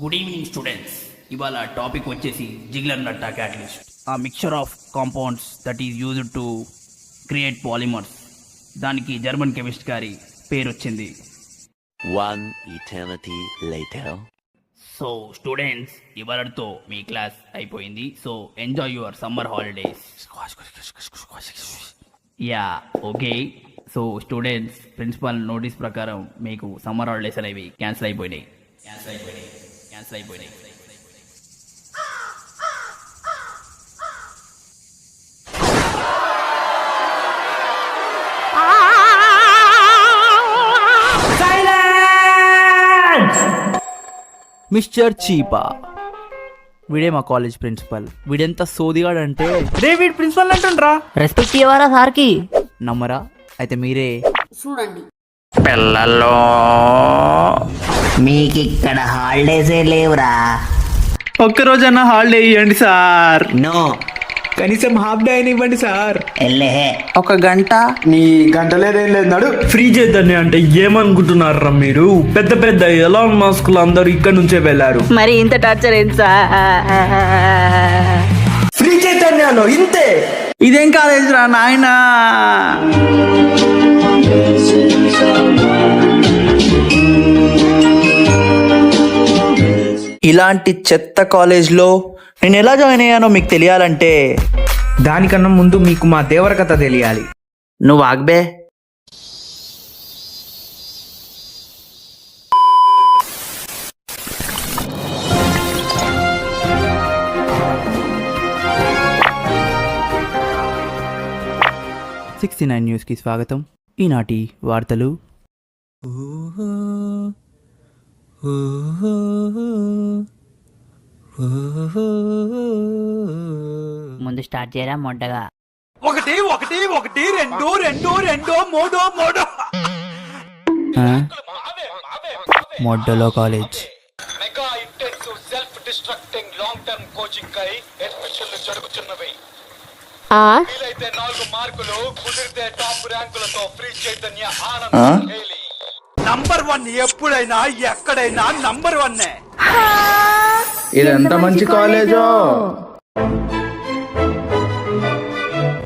Good evening students. ఇవాళ topic వచ్చేసి Ziegler Natta catalyst, a mixture of compounds that is used to create polymers. దానికి German chemist గారి పేరు వచ్చింది. One eternity later. So students, ఇవాళతో మీ క్లాస్ అయిపోయింది. So enjoy your summer holidays. Yeah okay. So students, principal notice ప్రకారం మీకు summer holidays అనేవి క్యాన్సిల్ అయిపోయినాయి. మిస్టర్ చీపా, వీడే మా కాలేజ్ ప్రిన్సిపల్. వీడెంత సోదిగాడంటే రే వీడు ప్రిన్సిపల్ అంటుండ్రా. రెస్పెక్ట్ ఇవ్వరా సార్కి? నమ్మరా? అయితే మీరే చూడండి. పిల్లల్లో మీకిక్కడ హాలిడేసే లేవురా. ఒక్కరోజన్నా హాలిడే ఇవ్వండి సార్. నో, కనీసం హాఫ్ డే అయినా ఇవ్వండి సార్. ఎల్లే ఒక గంట నీ గంట లేదేం లేదు, నడు. ఫ్రీ చేద్దని అంటే ఏమనుకుంటున్నారా మీరు? పెద్ద పెద్ద ఎలాన్ మాస్కులు అందరూ ఇక్కడ నుంచే వెళ్ళారు. మరి ఇంత టార్చర్ ఏంటి సార్? ఫ్రీ చైతన్యాలు ఇంతే. ఇదేం కాలేజ్ రా నాయనా. ఇలాంటి చెత్త కాలేజ్లో నేను ఎలా జాయిన్ అయ్యానో మీకు తెలియాలంటే దానికన్నా ముందు మీకు మా దేవర కథ తెలియాలి. నువ్వు ఆగ్బే. న్యూస్కి స్వాగతం. ఈనాటి వార్తలు. ముందు స్టార్ట్ చేయరా మొట్టగా. ఒకటి ఒకటి ఒకటి రెండు రెండు రెండు మూడు మూడు. మొడ్డలో college. Mega intensive self destructing long term coaching కై అడ్మిషన్లు జరుగుతున్నవి. వీలైతే 4 మార్కులు, కుదిరితే టాప్ ర్యాంకులతో ఫ్రీ చైతన్య ఆనంద్ హేలి. నంబర్ 1 ఎప్పుడైనా ఎక్కడైనా నంబర్ 1. ఇదెంత మంచి కాలేజో.